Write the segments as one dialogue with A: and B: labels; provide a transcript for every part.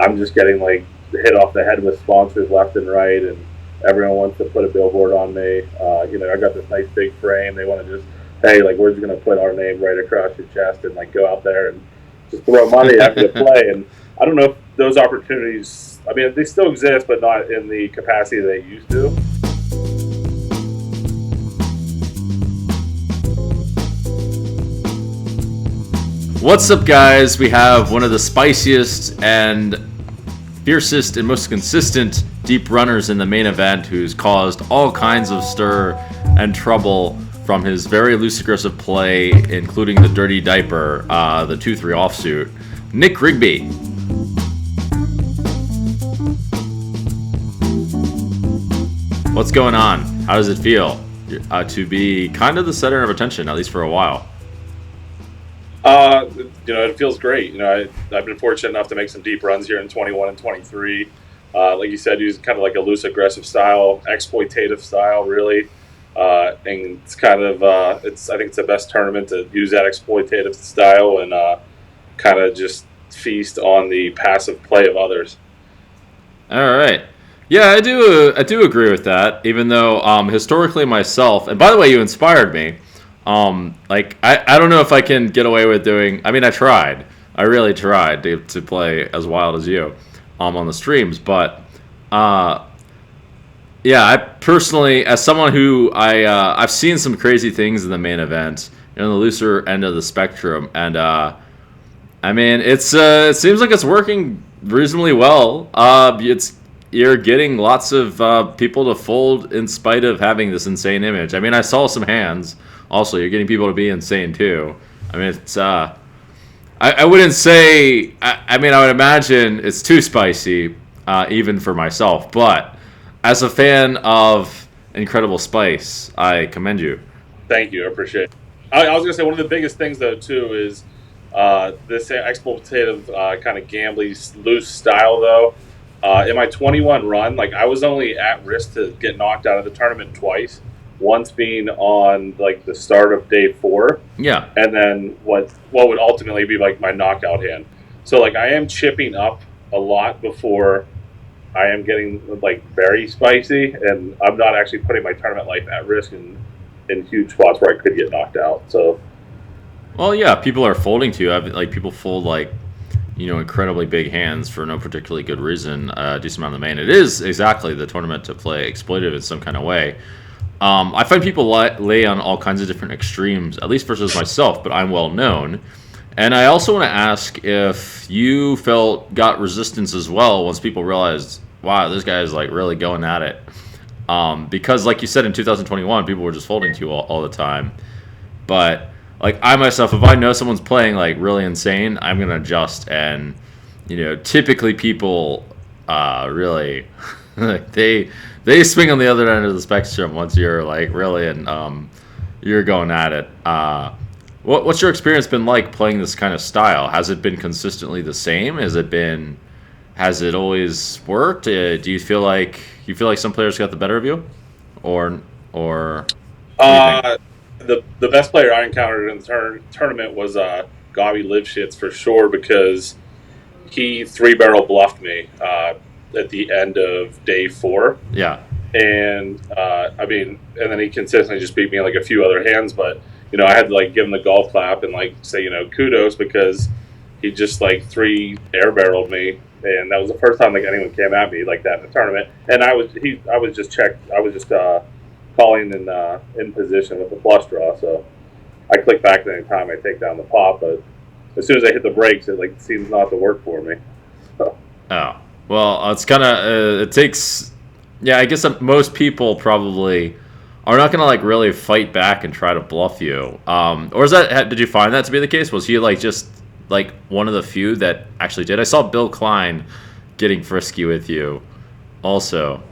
A: I'm just getting like hit off the head with sponsors left and right, and everyone wants to put a billboard on me. I got this nice big frame. They want to just, hey, like we're just gonna put our name right across your chest and like go out there and just throw money at me to play. And I don't know if those opportunities. I mean, they still exist, but not in the capacity they used to.
B: What's up, guys? We have one of the spiciest and fiercest and most consistent deep runners in the main event, who's caused all kinds of stir and trouble from his very loose aggressive play, including the Dirty Diaper, the 2-3 offsuit, Nick Rigby. What's going on? How does it feel to be kind of the center of attention, at least for a while?
A: It feels great. I've been fortunate enough to make some deep runs here in 21 and 23. Like you said, using kind of like a loose, aggressive style, exploitative style, really. And it's kind of, I think it's the best tournament to use that exploitative style and kind of just feast on the passive play of others.
B: All right. Yeah, I do agree with that, even though historically myself, and by the way, you inspired me. I don't know if I can get away with doing. I mean, I really tried to play as wild as you, on the streams. But, yeah, I personally, as someone who I've seen some crazy things in the main event, the looser end of the spectrum, and I mean, it seems like it's working reasonably well. You're getting lots of people to fold in spite of having this insane image. I mean, I saw some hands. Also, you're getting people to be insane too. I mean, it's I wouldn't say. I mean, I would imagine it's too spicy, even for myself. But as a fan of Incredible Spice, I commend you.
A: Thank you. I appreciate it. I was gonna say one of the biggest things though too is this exploitative kind of gambly loose style though. In my 21 run, like I was only at risk to get knocked out of the tournament twice. Once being on like the start of day 4,
B: yeah,
A: and then what would ultimately be like my knockout hand. So like I am chipping up a lot before I am getting like very spicy, and I'm not actually putting my tournament life at risk in huge spots where I could get knocked out. So,
B: well, yeah, people are folding too. Like people fold like incredibly big hands for no particularly good reason. Decent amount of the main. It is exactly the tournament to play exploitive in some kind of way. I find people lay on all kinds of different extremes, at least versus myself, but I'm well known. And I also want to ask if you got resistance as well once people realized, wow, this guy is like really going at it. Because like you said, in 2021, people were just folding to you all the time. But like I myself, if I know someone's playing like really insane, I'm going to adjust. And, typically people really, they swing on the other end of the spectrum once you're like really and you're going at it. What's your experience been like playing this kind of style? Has it been consistently the same? Has it always worked? Do you feel like some players got the better of you, or
A: the best player I encountered in the tournament was Gobby Liveshits for sure, because he 3-barrel bluffed me at the end of day 4.
B: Yeah.
A: And and then he consistently just beat me like a few other hands, but I had to like give him the golf clap and like say kudos, because he just like 3 air barreled me, and that was the first time like anyone came at me like that in the tournament. And I was just calling in position with the flush draw, so I click back at any time I take down the pot, but as soon as I hit the brakes, it like seems not to work for me. So.
B: Oh. Well, it's kind of, it takes, yeah, I guess most people probably are not going to like really fight back and try to bluff you. Or did you find that to be the case? Was he like just like one of the few that actually did? I saw Bill Klein getting frisky with you also.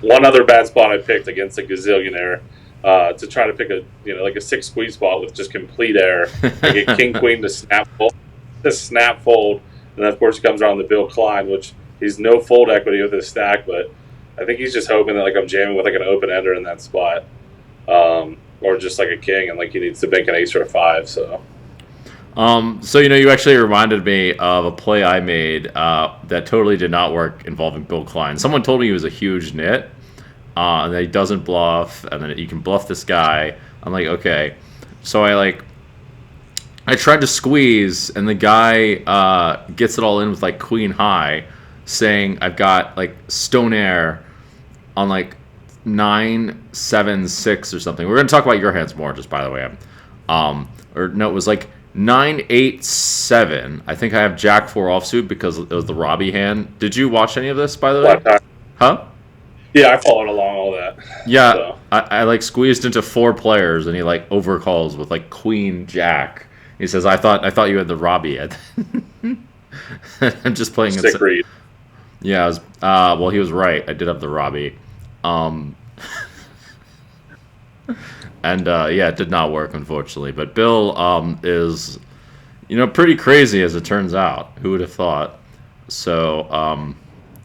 A: One other bad spot I picked against a gazillionaire to try to pick a, like a 6 squeeze spot with just complete air, like a king queen to snap fold. And then, of course, he comes around the Bill Klein, which he's no fold equity with his stack, but I think he's just hoping that like I'm jamming with like an open ender in that spot, or just like a king, and like he needs to bank an ace or a 5. So
B: So you actually reminded me of a play I made that totally did not work involving Bill Klein. Someone told me he was a huge nit, and that he doesn't bluff, and then you can bluff this guy. I'm like, okay. So I tried to squeeze, and the guy gets it all in with like queen high, saying I've got like stone air on like 9-7-6 or something. We're gonna talk about your hands more, just by the way. Or no, it was like 9-8-7. I think I have Jack 4 offsuit because it was the Robbie hand. Did you watch any of this, by the way? Huh?
A: Yeah, I followed along all that.
B: Yeah, so. I like squeezed into 4 players, and he like overcalls with like Queen Jack. He says, "I thought you had the Robbie." I'm just playing.
A: Sick read.
B: Yeah, I was, well, he was right. I did have the Robbie. And yeah, it did not work, unfortunately. But Bill is, pretty crazy as it turns out. Who would have thought? So,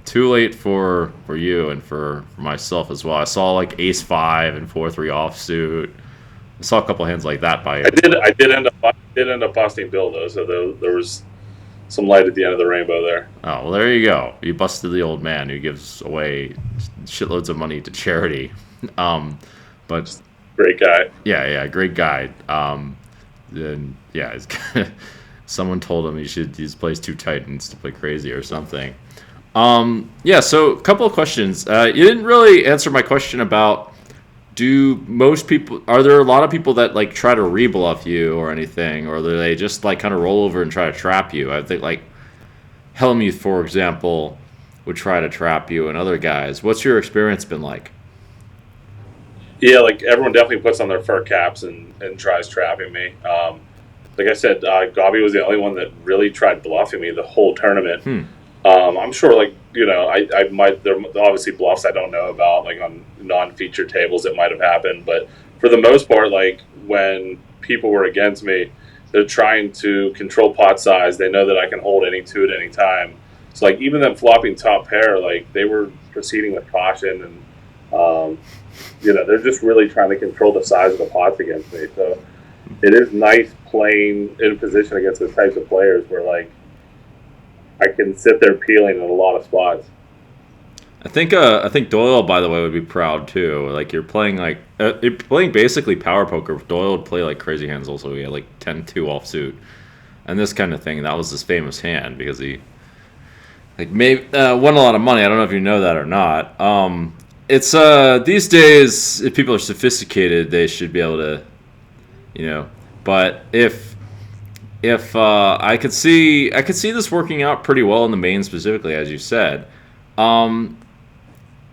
B: too late for you and for myself as well. I saw like Ace 5 and 4-3 offsuit. I saw a couple hands like that by you.
A: I did end up busting Bill though, so there was some light at the end of the rainbow there.
B: Oh, well, there you go. You busted the old man who gives away shitloads of money to charity. But
A: great guy.
B: Yeah, great guy. Then yeah, someone told him he plays too tight and needs to play crazy or something. Yeah, so a couple of questions. You didn't really answer my question about are there a lot of people that like try to rebluff you or anything, or do they just like kind of roll over and try to trap you? I think like Helmuth, for example, would try to trap you, and other guys. What's your experience been like?
A: Yeah, like everyone definitely puts on their fur caps and tries trapping me. Like I said, Gobby was the only one that really tried bluffing me the whole tournament. I'm sure, like, I might, there are obviously bluffs I don't know about, like on non-featured tables it might have happened, but for the most part, like when people were against me, they're trying to control pot size. They know that I can hold any two at any time. So like even them flopping top pair, like they were proceeding with caution, and they're just really trying to control the size of the pots against me. So it is nice playing in position against those types of players where like I can sit there peeling in a lot of spots.
B: I think Doyle, by the way, would be proud too. Like you're playing basically power poker. Doyle would play like crazy hands. Also, he had like 10-2 offsuit, and this kind of thing. That was his famous hand because he like won a lot of money. I don't know if you know that or not. It's these days, if people are sophisticated, they should be able to, But if I could see this working out pretty well in the main specifically, as you said.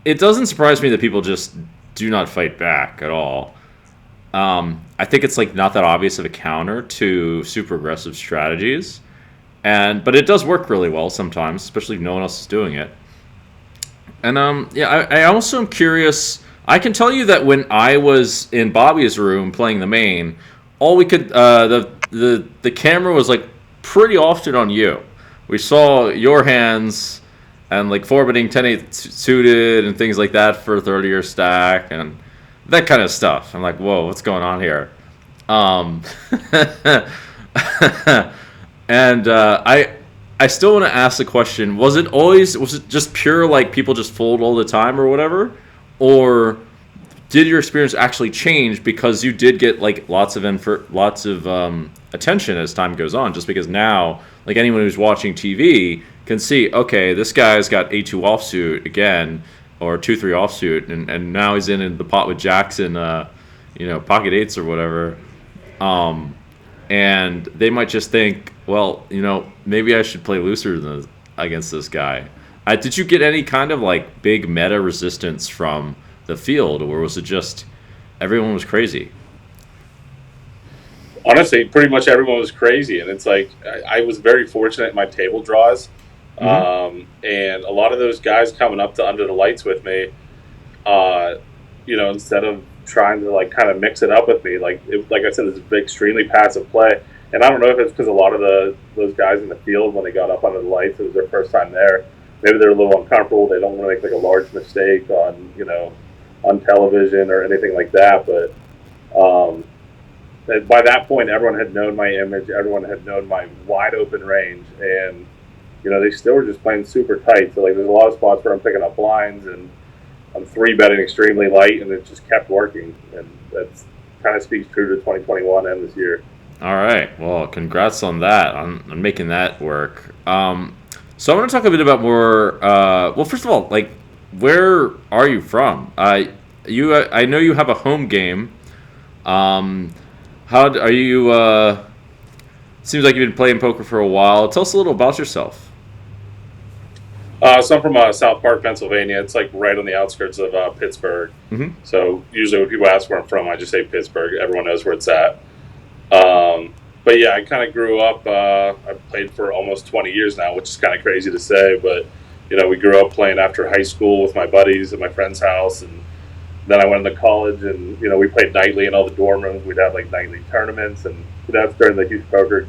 B: It doesn't surprise me that people just do not fight back at all. I think it's like not that obvious of a counter to super aggressive strategies, but it does work really well sometimes, especially if no one else is doing it. And I also am curious. I can tell you that when I was in Bobby's room playing the main, all we could the camera was like pretty often on you. We saw your hands and like 4-betting 10-8 suited and things like that for a 30-year stack and that kind of stuff. I'm like, whoa, what's going on here? And I still want to ask the question: was it just pure like people just fold all the time or whatever, or did your experience actually change because you did get like lots of attention as time goes on? Just because now, like anyone who's watching TV can see, okay, this guy's got A2 offsuit again, or 2-3 offsuit, and now he's in the pot with jacks and pocket eights or whatever, and they might just think, well, maybe I should play looser against this guy. Did you get any kind of like big meta resistance from the field, or was it just everyone was crazy?
A: Honestly, pretty much everyone was crazy, and it's like I was very fortunate in my table draws, and a lot of those guys coming up to under the lights with me, instead of trying to like kind of mix it up with me, like I said, it's an extremely passive play, and I don't know if it's because a lot of those guys in the field when they got up under the lights, it was their first time there. Maybe they're a little uncomfortable. They don't want to make like a large mistake on television or anything like that, but by that point, everyone had known my image. Everyone had known my wide open range, and they still were just playing super tight. So like, there's a lot of spots where I'm picking up blinds and I'm 3-betting extremely light, and it just kept working. And that's kind of speaks true to 2021 and this year.
B: All right. Well, congrats on that, on making that work. So I want to talk a bit about more. Well, first of all, like, where are you from? I know you have a home game. How are you? Seems like you've been playing poker for a while. Tell us a little about yourself.
A: So I'm from South Park, Pennsylvania. It's like right on the outskirts of Pittsburgh.
B: Mm-hmm.
A: So usually when people ask where I'm from, I just say Pittsburgh. Everyone knows where it's at. But yeah, I kind of grew up. I've played for almost 20 years now, which is kind of crazy to say. But we grew up playing after high school with my buddies at my friend's house, and then I went into college, and we played nightly in all the dorm rooms. We'd have like nightly tournaments, and that's during the huge poker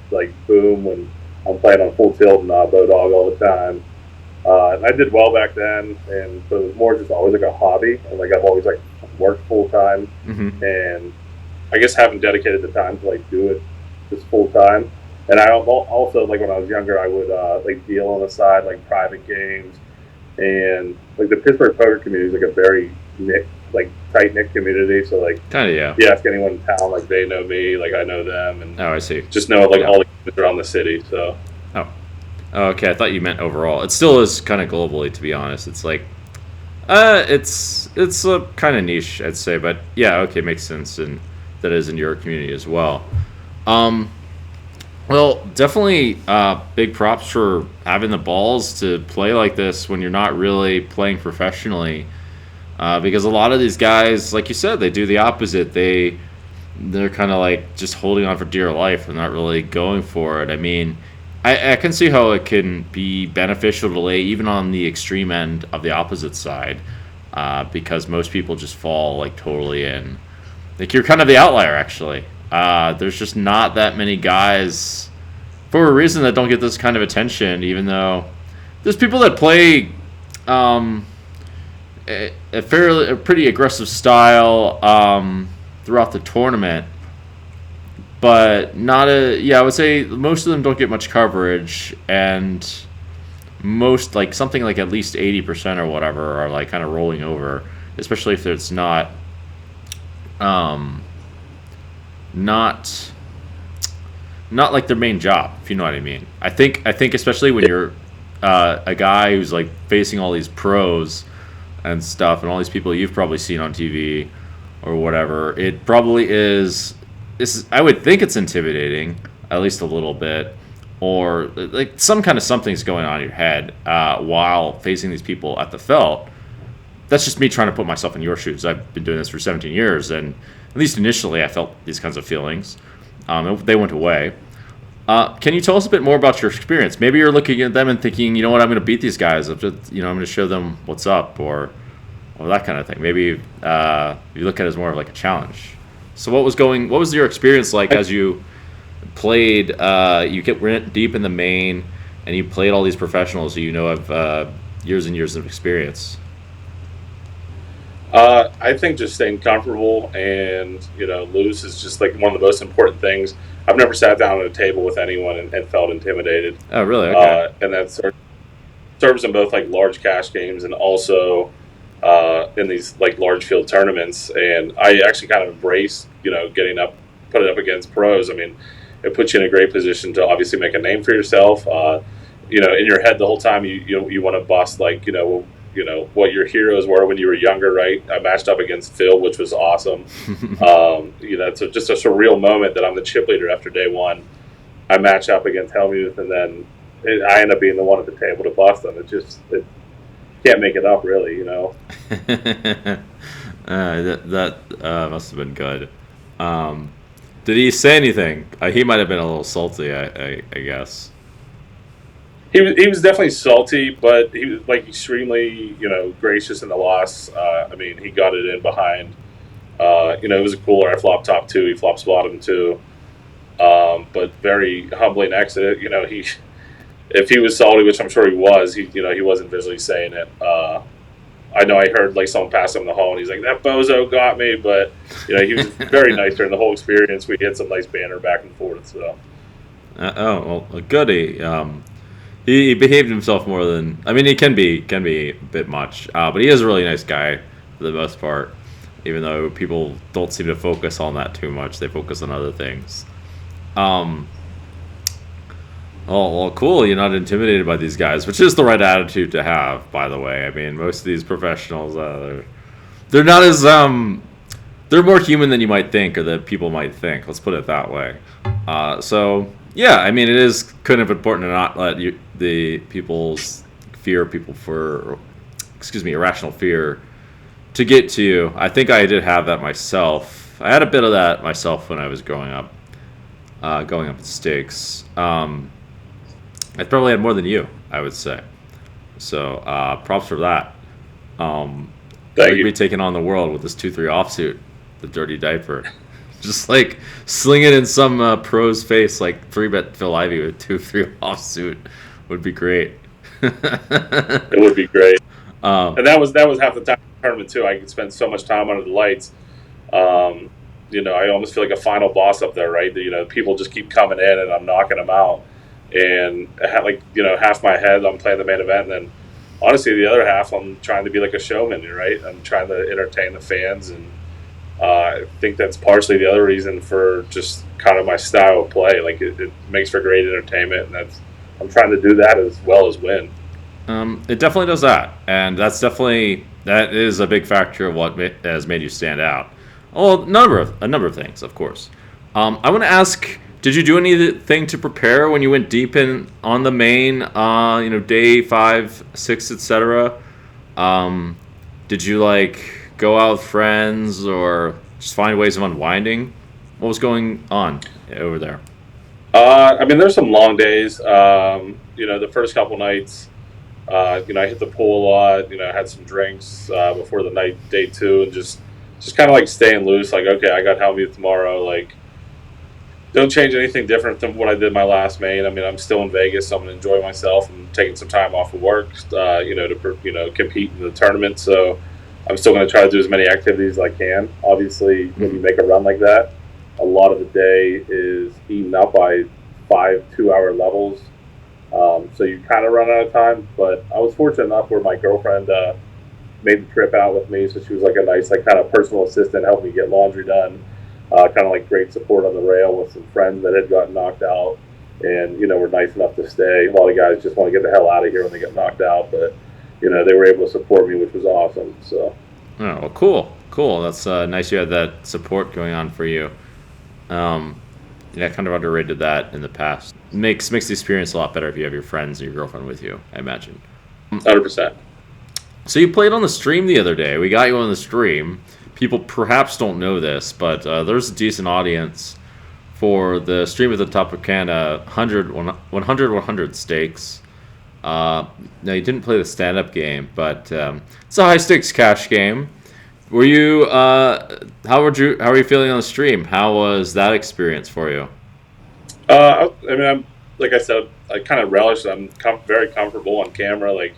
A: like boom when I'm playing on full tilt and Bodog all the time. And I did well back then, and so it was more just always like a hobby, and like I've always like worked full time,
B: Mm-hmm.
A: and I guess haven't dedicated the time to like do it just full time. And I also, like when I was younger, I would like deal on the side, like private games, and like the Pittsburgh poker community is like a very tight knit community. So like,
B: Kind of, yeah.
A: you ask anyone in town, like they know me, like I know them, and
B: Oh, I see.
A: just know like all the kids around the city. So
B: Oh, okay. I thought you meant overall. It still is kind of globally, to be honest. It's like, it's a kind of niche, I'd say, but yeah, okay, makes sense, and that is in your community as well. Well, definitely big props for having the balls to play like this when you're not really playing professionally, because a lot of these guys, like you said, they do the opposite. They're kind of like just holding on for dear life and not really going for it. I mean, I can see how it can be beneficial to lay even on the extreme end of the opposite side, because most people just fall like totally in. Like, you're kind of the outlier, actually. There's just not that many guys, for a reason, that don't get this kind of attention, even though there's people that play a pretty aggressive style throughout the tournament, but I would say most of them don't get much coverage, and most, like something like at least 80% or whatever, are like kind of rolling over, especially if it's not like their main job, if you know what I mean. I think especially when you're a guy who's like facing all these pros and stuff, and all these people you've probably seen on TV or whatever, it probably is. I would think it's intimidating, at least a little bit, or like some kind of something's going on in your head while facing these people at the felt. That's just me trying to put myself in your shoes. I've been doing this for 17 years, and at least initially I felt these kinds of feelings. They went away. Can you tell us a bit more about your experience? Maybe you're looking at them and thinking, you know what, I'm going to beat these guys. I'm going to show them what's up, or that kind of thing. Maybe you look at it as more of like a challenge. So what was your experience like as you played? You went deep in the main, and you played all these professionals who have years and years of experience.
A: I think just staying comfortable and loose is just like one of the most important things. I've never sat down at a table with anyone and felt intimidated.
B: Oh, really? Okay.
A: And that serves in both like large cash games and also in these like large field tournaments. And I actually kind of embrace getting up, put it up against pros. I mean, it puts you in a great position to obviously make a name for yourself. In your head the whole time you want to bust like what your heroes were when you were younger, right? I matched up against Phil, which was awesome. It's just a surreal moment that I'm the chip leader after day one. I match up against Helmuth, and then I end up being the one at the table to bust them. It can't make it up, really,
B: That must have been good. Did he say anything? He might have been a little salty, I guess.
A: He was definitely salty, but he was like extremely, gracious in the loss. I mean, he got it in behind. It was a cooler. I flopped top two. He flopped bottom two. But very humbling exit. If he was salty, which I'm sure he was, he wasn't visually saying it. I know I heard like someone pass him in the hall, and he's like, "That bozo got me," but he was very nice during the whole experience. We had some nice banter back and forth. So.
B: Well, goody. He behaved himself more than I mean he can be a bit much, but he is a really nice guy for the most part. Even though people don't seem to focus on that too much, they focus on other things. Oh, well, cool. You're not intimidated by these guys, which is the right attitude to have, by the way. I mean, most of these professionals, they're not as they're more human than you might think, or that people might think. Let's put it that way. So yeah, I mean, it is kind of important to not let the people's fear, irrational fear, to get to you. I think I did have that myself. I had a bit of that myself when I was growing up in stakes. I probably had more than you, I would say. So props for that.
A: Thank you.
B: Be taking on the world with this 2-3 offsuit, the Dirty Diaper. Just like sling it in some pro's face, like 3-bet Phil Ivey with 2-3 offsuit would be great.
A: It would be great. And that was half the time in the tournament too. I could spend so much time under the lights. I almost feel like a final boss up there, right? People just keep coming in, and I'm knocking them out. And half my head I'm playing the main event, and then honestly the other half I'm trying to be like a showman, right? I'm trying to entertain the fans, and I think that's partially the other reason for just kind of my style of play. Like it makes for great entertainment, and I'm trying to do that as well as win.
B: It definitely does that, and that is a big factor of what has made you stand out. Well, a number of things, of course. I want to ask, did you do anything to prepare when you went deep in on the main, day 5, 6, etc.? Did you go out with friends or just find ways of unwinding? What was going on over there?
A: There's some long days. The first couple nights, I hit the pool a lot. I had some drinks before the night, day 2, and just kind of staying loose. Okay, I got Helmuth tomorrow. Don't change anything different than what I did my last main. I'm still in Vegas, so I'm gonna enjoy myself and taking some time off of work, to compete in the tournament. So I'm still gonna try to do as many activities as I can. Obviously, when you make a run like that, a lot of the day is eaten up by 5 2-hour levels. So you kind of run out of time. But I was fortunate enough where my girlfriend made the trip out with me, so she was a nice kind of personal assistant, helped me get laundry done. Kind of great support on the rail with some friends that had gotten knocked out, and were nice enough to stay. A lot of guys just want to get the hell out of here when they get knocked out, but they were able to support me, which was awesome. So,
B: oh, well, cool. That's nice. You had that support going on for you. Kind of underrated that in the past. Makes the experience a lot better if you have your friends and your girlfriend with you, I imagine.
A: 100%.
B: So you played on the stream the other day. We got you on the stream. People perhaps don't know this, but there's a decent audience for the stream at the top of Canada, 100 stakes. Now, you didn't play the stand-up game, but it's a high-stakes cash game. Were you? How are you feeling on the stream? How was that experience for you?
A: I'm like I said, I kind of relish. I'm very comfortable on camera.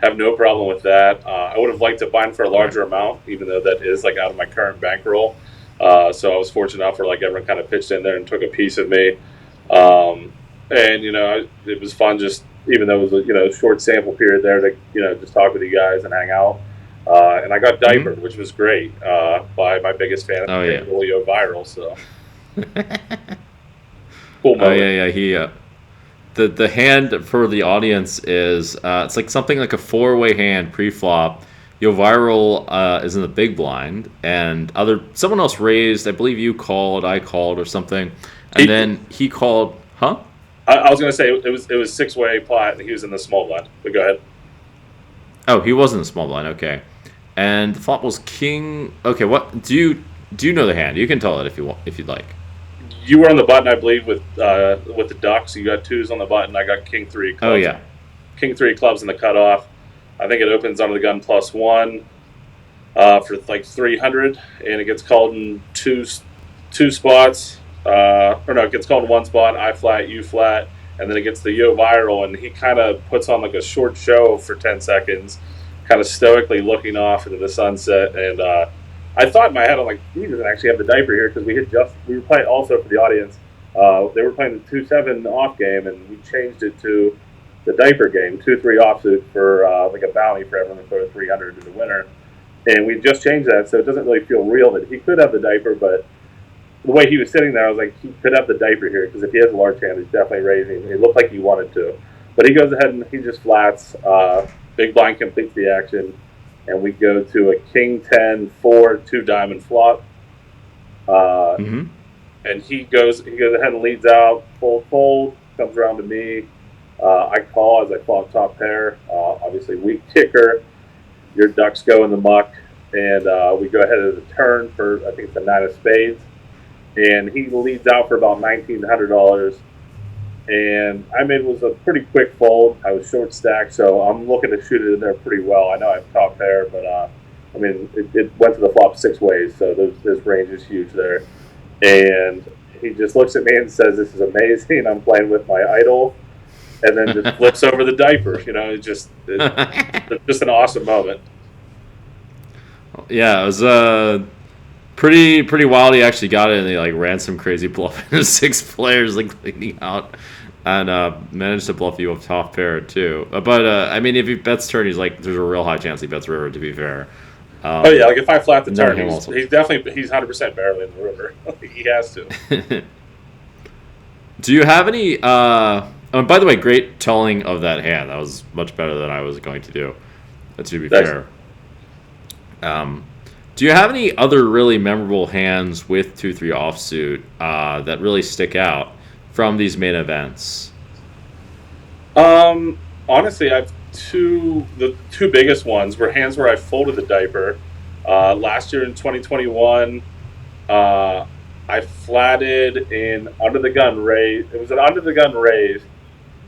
A: Have no problem with that. I would have liked to bind for a larger amount, even though that is out of my current bankroll. So I was fortunate enough where everyone kind of pitched in there and took a piece of me. It was fun. Just even though it was a short sample period there to just talk with you guys and hang out. And I got Diapered, which was great by my biggest fan, Julio Viral. So cool moment.
B: Oh yeah. He. The hand for the audience is it's something like a 4-way hand pre-flop. Yo Viral is in the big blind, and someone else raised. I believe you called, I called, or something, and then he called. Huh?
A: I was gonna say it was 6-way pot, and he was in the small blind. But go ahead.
B: Oh, he was in the small blind. Okay, and the flop was king. Okay, what do you know the hand? You can tell it if you'd like.
A: You were on the button, I believe, with the Ducks. You got 2s on the button. I got King 3 clubs.
B: Oh, yeah.
A: King 3 clubs in the cutoff. I think it opens under the gun +1 for 300, and it gets called in two spots. It gets called in 1 spot, I flat, you flat, and then it gets the Yo Viral, and he kind of puts on a short show for 10 seconds, kind of stoically looking off into the sunset. And I thought in my head, I'm like, he doesn't actually have the diaper here because we were playing also for the audience. They were playing the 2-7 off game, and we changed it to the diaper game, 2-3 offsuit for like a bounty for everyone to throw 300 to the winner. And we just changed that, so it doesn't really feel real that he could have the diaper, but the way he was sitting there, I was like, he could have the diaper here because if he has a large hand, he's definitely raising. It looked like he wanted to. But he goes ahead and he just flats. Big blind completes the action, and we go to a king 10 4 2 diamond flop. And he goes ahead and leads out, fold, comes around to me. I call as I flop top pair. Obviously, weak kicker. Your ducks go in the muck, and we go ahead at the turn for, I think it's a 9 of spades. And he leads out for about $1,900. And I mean, it was a pretty quick fold. I was short stacked, so I'm looking to shoot it in there pretty well. I know I have top pair, but I mean, it went to the flop 6 ways, so this range is huge there. And he just looks at me and says, "This is amazing. I'm playing with my idol," and then just flips over the diaper. You know, it's just an awesome moment.
B: Yeah, it was pretty wild. He actually got it, and he like ran some crazy bluff into 6 players like leading out, and managed to bluff you up top pair too. But I mean, if he bets turn, he's like, there's a real high chance he bets river. To be fair.
A: Oh yeah, like if I flat the turn, he's 100% barreling the river. He has to.
B: Do you have any? By the way, great telling of that hand. That was much better than I was going to do. To be fair. Do you have any other really memorable hands with 2-3 offsuit that really stick out from these main events?
A: Honestly, I've the two biggest ones were hands where I folded the diaper. Last year in 2021, I flatted in under the gun raise. It was an under the gun raise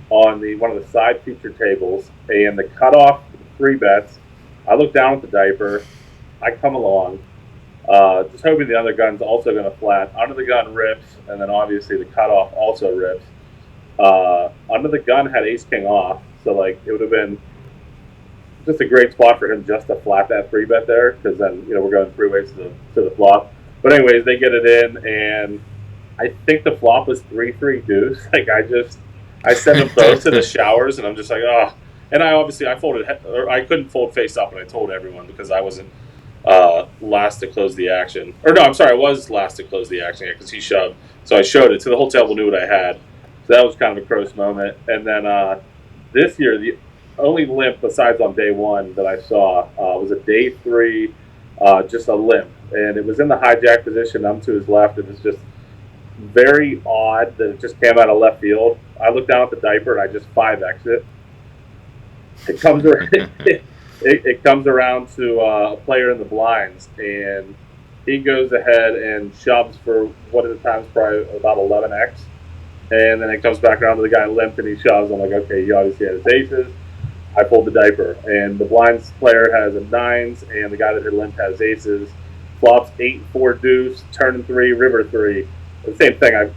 A: on one of the side feature tables, and the cutoff 3 bets. I look down at the diaper. I come along, just hoping the other gun's also going to flat. Under the gun rips, and then obviously the cutoff also rips. Under the gun had ace king off, so like it would have been just a great spot for him just to flat that 3 bet there, because then we're going 3 ways to the flop. But anyways, they get it in, and I think the flop was 3-3 deuce. Like I sent them both to the showers, and I'm just like, oh. And I folded, or I couldn't fold face up, and I told everyone because I wasn't last to close the action. Or no, I'm sorry, I was last to close the action because he shoved. So I showed it, so the whole table knew what I had. So that was kind of a gross moment. And then this year, the only limp besides on day 1 that I saw was a day 3, just a limp. And it was in the hijack position. I'm to his left. It was just very odd that it just came out of left field. I looked down at the diaper, and I just 5X it. It comes around, it comes around to a player in the blinds, and he goes ahead and shoves for what at the time is probably about 11X. And then it comes back around to the guy limp, and he shoves. I'm like, okay, he obviously had his aces. I pulled the diaper, and the blinds player has a 9s, and the guy that had limp has aces. Flops 8, 4 deuce, turn 3, river 3. The same thing. I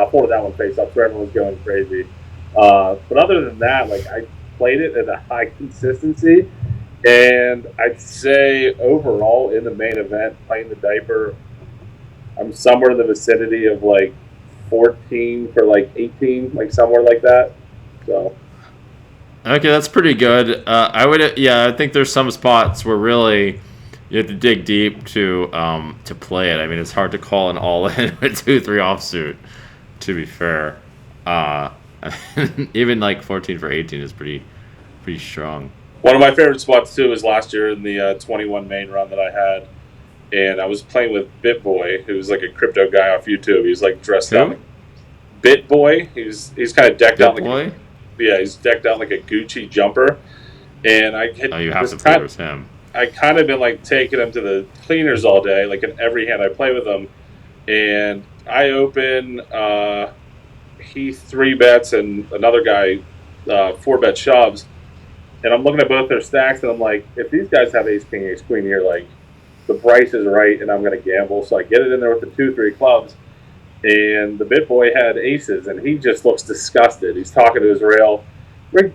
A: folded that one face up, so everyone was going crazy. But other than that, like I played it at a high consistency, and I'd say overall in the main event, playing the diaper, I'm somewhere in the vicinity of like 14 for like 18, like somewhere like that. So.
B: Okay, that's pretty good. I think there's some spots where really you have to dig deep to play it. I mean, it's hard to call an all-in with 2-3 offsuit, to be fair. Even like 14 for 18 is pretty strong.
A: One of my favorite spots too was last year in the 21 main run that I had, and I was playing with BitBoy, who's like a crypto guy off YouTube. He's like dressed up. BitBoy. He's kind of decked out like he's decked out like a Gucci jumper, and you have to play with him. I kind of been like taking him to the cleaners all day, like in every hand I play with him, and I open. He 3 bets and another guy 4 bet shoves, and I'm looking at both their stacks, and I'm like, if these guys have ace king ace queen here, like the price is right, and I'm going to gamble. So I get it in there with the 2-3 clubs, and the BitBoy had aces, and he just looks disgusted. He's talking to his rail,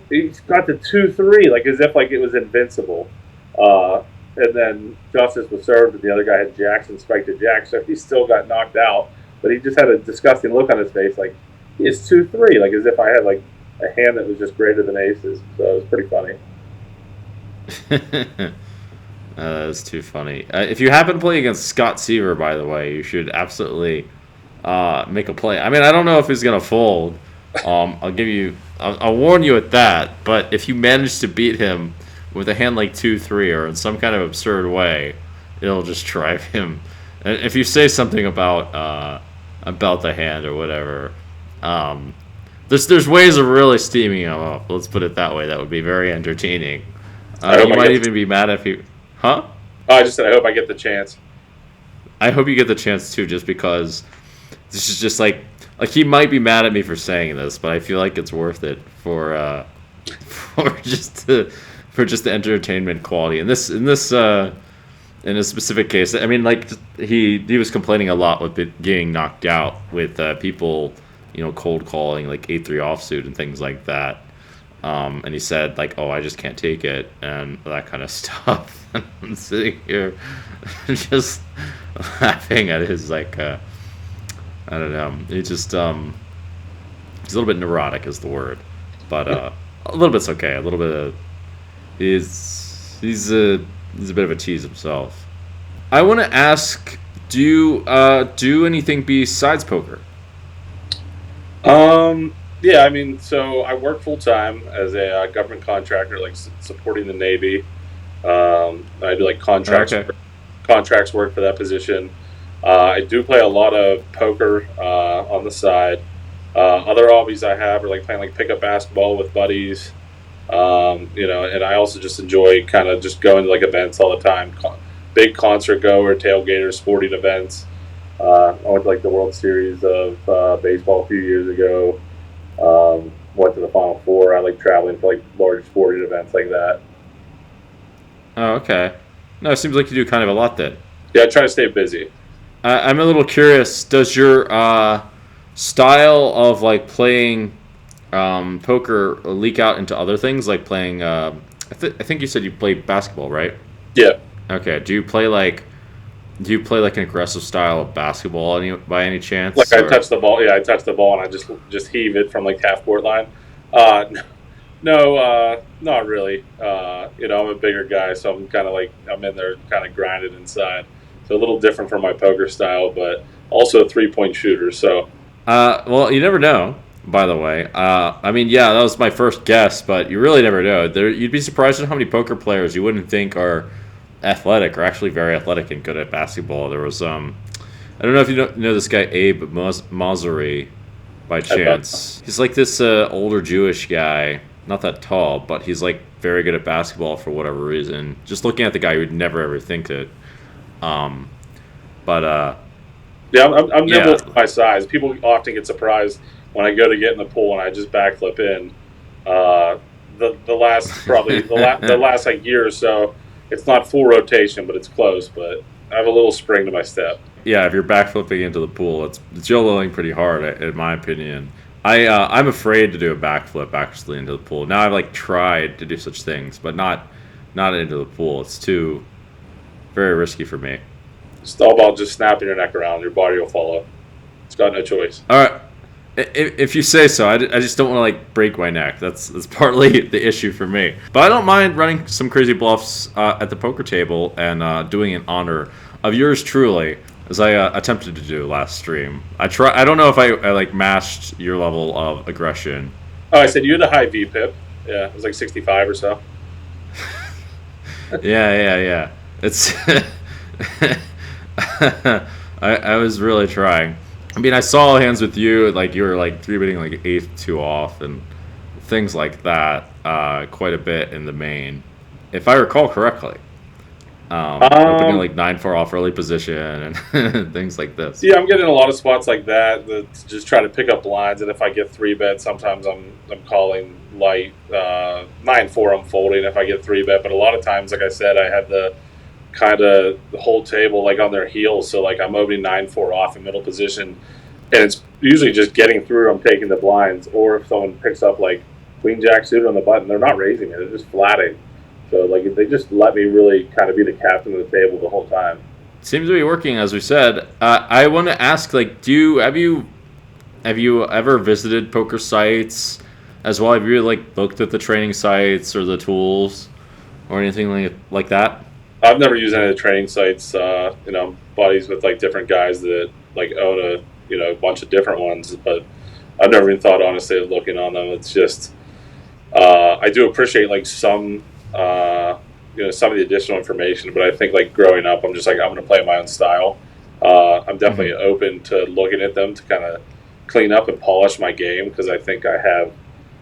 A: He's got the 2-3, like as if like it was invincible. And then justice was served, and the other guy had jacks and spiked a jack, so he still got knocked out. But he just had a disgusting look on his face, like he is 2-3, like as if I had like a hand that was just greater than aces. So it was pretty funny.
B: That's too funny. If you happen to play against Scott Seaver, by the way, you should absolutely make a play. I mean, I don't know if he's gonna fold. I'll warn you at that. But if you manage to beat him with a hand like 2-3 or in some kind of absurd way, it'll just drive him. And if you say something about the hand or whatever, there's ways of really steaming him up. Let's put it that way. That would be very entertaining. You might even be mad if you, huh?
A: Oh, I just said I hope I get the chance.
B: I hope you get the chance too, just because this is just like he might be mad at me for saying this, but I feel like it's worth it for just the entertainment quality. In this specific case, I mean, like he was complaining a lot with it getting knocked out with people, cold calling like 8-3 offsuit and things like that. And he said like, "Oh, I just can't take it," and that kind of stuff. And I'm sitting here just laughing at his like, I don't know. He just he's a little bit neurotic is the word, but a little bit's okay. A little bit of he's a bit of a tease himself. I want to ask, do you do anything besides poker?
A: Yeah, I mean, so I work full time as a government contractor, like supporting the Navy. I do like contracts work for that position. I do play a lot of poker on the side. Other hobbies I have are like playing like pickup basketball with buddies. And I also just enjoy kind of just going to like events all the time. Big concert goer, tailgater, sporting events. I went to like the World Series of baseball a few years ago. Went to the Final Four. I like traveling for like large sporting events like that.
B: Oh, okay. No, it seems like you do kind of a lot then.
A: Yeah, I try to stay busy.
B: I'm a little curious. Does your style of like playing poker leak out into other things, like playing? I think you said you play basketball, right?
A: Yeah.
B: Okay. Do you play like an aggressive style of basketball by any chance?
A: Like I touch the ball. Yeah, I touch the ball and I just heave it from like half court line. No, not really. I'm a bigger guy, so I'm in there kind of grinded inside. So a little different from my poker style, but also a 3-point shooter. So.
B: Well, you never know. By the way, I mean, yeah, that was my first guess, but you really never know. You'd be surprised at how many poker players you wouldn't think are athletic or actually very athletic and good at basketball. There was I don't know if you know this guy Abe Mazari by chance. He's like this older Jewish guy, not that tall, but he's like very good at basketball for whatever reason. Just looking at the guy, you would never ever think it. Yeah,
A: I'm nimble for my size. People often get surprised when I go to get in the pool and I just backflip in. The last like year or so, it's not full rotation, but it's close. But I have a little spring to my step.
B: Yeah, if you're backflipping into the pool, it's YOLOing pretty hard, in my opinion. I'm afraid to do a backflip actually into the pool. Now I've like tried to do such things, but not into the pool. It's too very risky for me.
A: It's all about just snapping your neck around. Your body will follow. It's got no choice.
B: All right. If you say so, I just don't want to like break my neck. That's partly the issue for me. But I don't mind running some crazy bluffs at the poker table and doing in honor of yours truly, as I attempted to do last stream. I don't know if I like matched your level of aggression.
A: Oh, I said you had a high VPIP. Yeah, it was like 65 or so.
B: Yeah. It's I was really trying. I mean, I saw hands with you, like you were like 3-betting like 8-2 off and things like that quite a bit in the main, if I recall correctly. Opening like 9-4 off early position and things like this.
A: Yeah, I'm getting a lot of spots like that just try to pick up lines, and if I get 3-bet, sometimes I'm calling light. 9-4 I'm folding if I get 3-bet, but a lot of times, like I said, I had the kind of the whole table like on their heels, so like I'm opening 9-4 off in middle position, and it's usually just getting through. I'm taking the blinds, or if someone picks up like queen jack suited on the button. They're not raising it; they're just flatting. So like they just let me really kind of be the captain of the table the whole time.
B: Seems to be working, as we said. I want to ask, like, have you ever visited poker sites as well? Have you like looked at the training sites or the tools or anything like that?
A: I've never used any of the training sites. Buddies with like different guys that like own a bunch of different ones, but I've never even thought honestly of looking on them. It's just I do appreciate like some some of the additional information, but I think like growing up, I'm just like I'm going to play my own style. I'm definitely open to looking at them to kind of clean up and polish my game because I think I have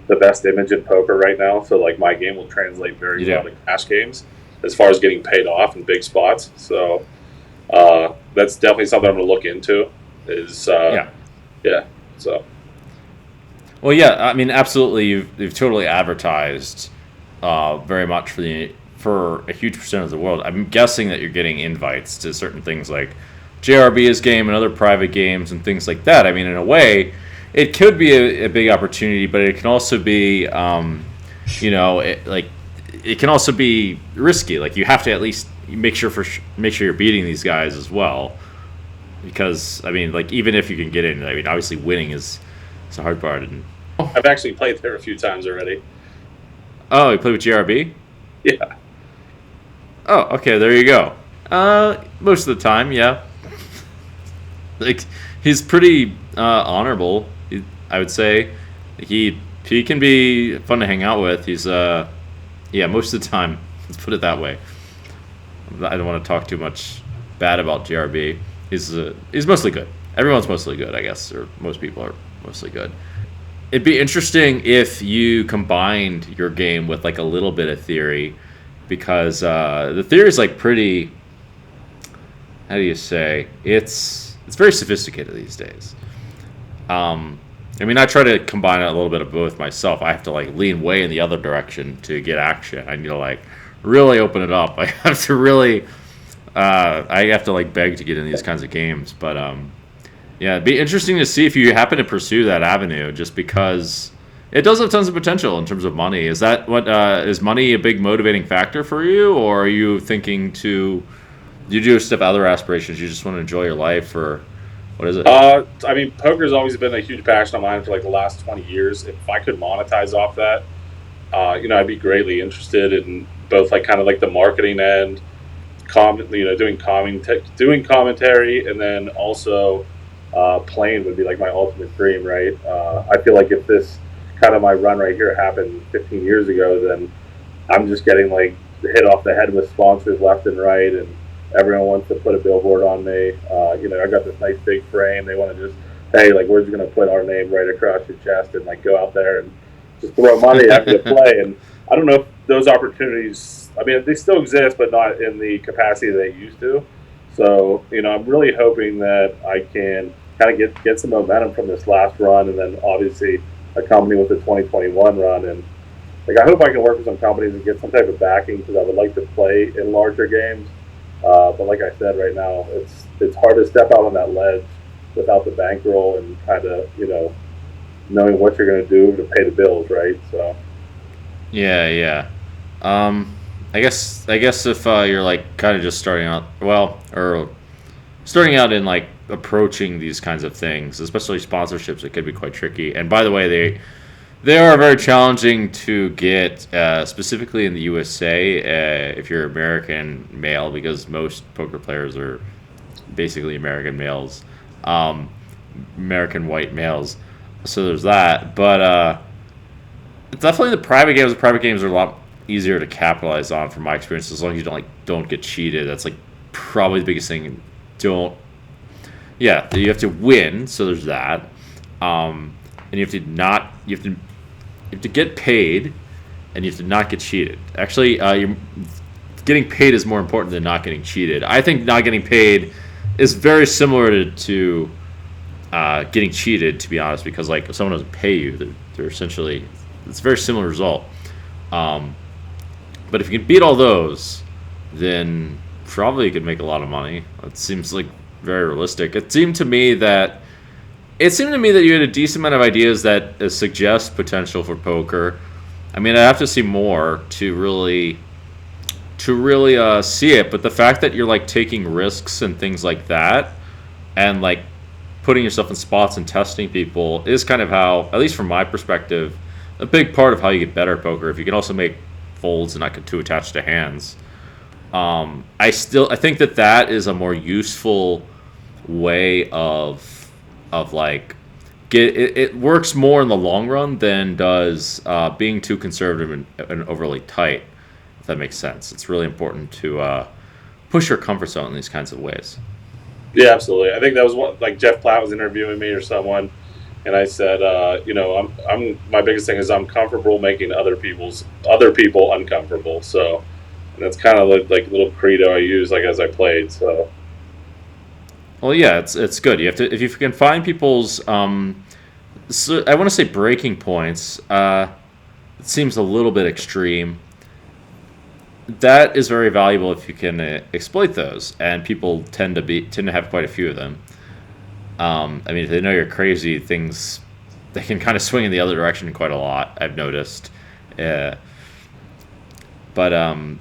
A: the best image in poker right now. So like my game will translate very well to cash games as far as getting paid off in big spots. So that's definitely something I'm going to look into. So.
B: Well, yeah, I mean, absolutely. You've totally advertised very much for a huge percent of the world. I'm guessing that you're getting invites to certain things like JRB's game and other private games and things like that. I mean, in a way, it could be a big opportunity, but it can also be, it can also be risky. Like you have to at least make sure you're beating these guys as well, because I mean, like even if you can get in, I mean, obviously winning is the hard part. And
A: I've actually played there a few times already.
B: Oh, you played with JRB?
A: Yeah.
B: Oh, okay. There you go. Most of the time, yeah. Like he's pretty honorable. I would say he can be fun to hang out with. He's most of the time. Let's put it that way. I don't want to talk too much bad about JRB. He's mostly good. Everyone's mostly good, I guess, or most people are mostly good. It'd be interesting if you combined your game with like a little bit of theory, because the theory is like pretty. How do you say? It's very sophisticated these days. I mean, I try to combine a little bit of both myself. I have to like lean way in the other direction to get action. I need to like really open it up. I have to really, I have to like beg to get in these kinds of games. But yeah, it'd be interesting to see if you happen to pursue that avenue, just because it does have tons of potential in terms of money. Is that what is money a big motivating factor for you, or are you thinking you just have other aspirations? You just want to enjoy your life, or what is it?
A: I mean, poker's always been a huge passion of mine for like the last 20 years. If I could monetize off that, I'd be greatly interested in both like kind of like the marketing end, doing commentary, and then also playing would be like my ultimate dream, right? I feel like if this kind of my run right here happened 15 years ago, then I'm just getting like hit off the head with sponsors left and right, and everyone wants to put a billboard on me. I got this nice big frame. They want to just, hey, like we're just going to put our name right across your chest and like go out there and just throw money at you to play. And I don't know if those opportunities, I mean, they still exist, but not in the capacity they used to. So, I'm really hoping that I can kind of get some momentum from this last run, and then obviously accompany with the 2021 run. And like, I hope I can work with some companies and get some type of backing, because I would like to play in larger games. But like I said, right now, it's hard to step out on that ledge without the bankroll and kind of, knowing what you're going to do to pay the bills, right? So.
B: Yeah. I guess if you're like kind of just starting out, or starting out in like approaching these kinds of things, especially sponsorships, it could be quite tricky. And by the way, they are very challenging to get, specifically in the USA, if you're American male, because most poker players are basically American males, American white males. So there's that. But definitely the private games are a lot easier to capitalize on, from my experience, as long as you don't get cheated. That's like probably the biggest thing. You have to win, so there's that. And you have to get paid, and you have to not get cheated. Actually, getting paid is more important than not getting cheated. I think not getting paid is very similar to getting cheated, to be honest, because like if someone doesn't pay you, they're essentially, it's a very similar result. But if you can beat all those, then probably you could make a lot of money. It seems like very realistic. It seemed to me that you had a decent amount of ideas that suggest potential for poker. I mean, I have to see more to really see it. But the fact that you're like taking risks and things like that, and like putting yourself in spots and testing people is kind of how, at least from my perspective, a big part of how you get better at poker. If you can also make folds and not get too attached to hands. I think that is a more useful way of like it works more in the long run than does being too conservative and overly tight, if that makes sense. It's really important to push your comfort zone in these kinds of ways.
A: Yeah, absolutely. I think that was what, like, Jeff Platt was interviewing me or someone, and I said, I'm my biggest thing is I'm comfortable making other people uncomfortable. So, and that's kind of like a little credo I use like as I played. So,
B: well, yeah, it's good. You have to, if you can find people's so I want to say breaking points. It seems a little bit extreme. That is very valuable if you can exploit those, and people tend to have quite a few of them. I mean, if they know you're crazy, they can kind of swing in the other direction quite a lot, I've noticed. But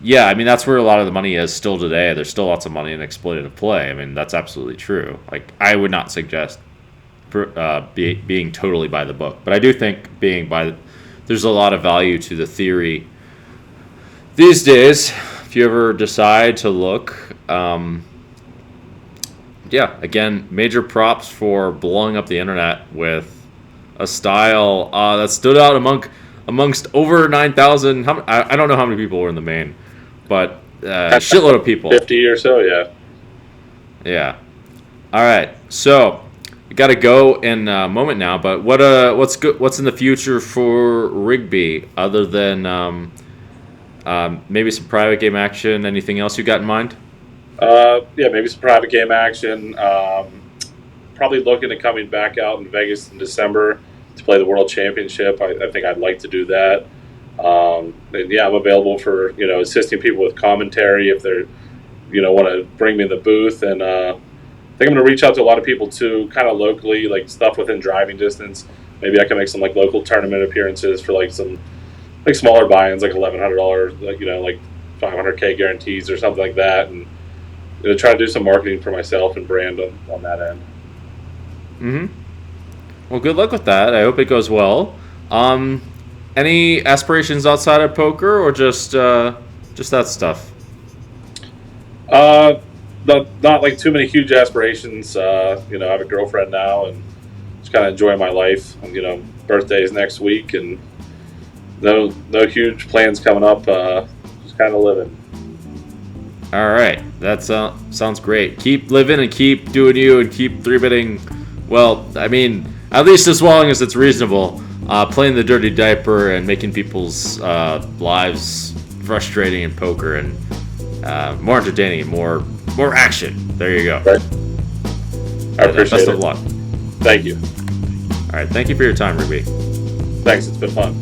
B: yeah, I mean, that's where a lot of the money is still today. There's still lots of money in exploitative play. I mean, that's absolutely true. Like, I would not suggest being totally by the book, but I do think there's a lot of value to the theory these days. If you ever decide to look, yeah, again, major props for blowing up the internet with a style that stood out amongst over 9,000. I don't know how many people were in the main, but shitload of people.
A: 50 or so, yeah.
B: Yeah. All right, so we got to go in a moment now. But what's in the future for Rigby other than maybe some private game action? Anything else you got in mind?
A: Yeah, maybe some private game action. Probably looking at coming back out in Vegas in December to play the World Championship. I think I'd like to do that. And yeah, I'm available for assisting people with commentary if they're want to bring me in the booth. And I think I'm going to reach out to a lot of people too, kind of locally, like stuff within driving distance. Maybe I can make some like local tournament appearances for like some like smaller buy-ins, like $1,100, like 500K guarantees or something like that, and try to do some marketing for myself and brand on that end.
B: Mm-hmm. Well, good luck with that. I hope it goes well. Any aspirations outside of poker, or just that stuff?
A: Not like too many huge aspirations. I have a girlfriend now, and just kind of enjoy my life. Birthday is next week, and no huge plans coming up. Just kind of living.
B: All right, that sounds great. Keep living and keep doing you and keep 3-betting. Well, I mean, at least as long as it's reasonable. Playing the Dirty Diaper and making people's lives frustrating in poker and more entertaining and more action. There you go.
A: Right. I appreciate it.
B: Best of luck.
A: Thank you.
B: All right, thank you for your time, Ruby.
A: Thanks, it's been fun.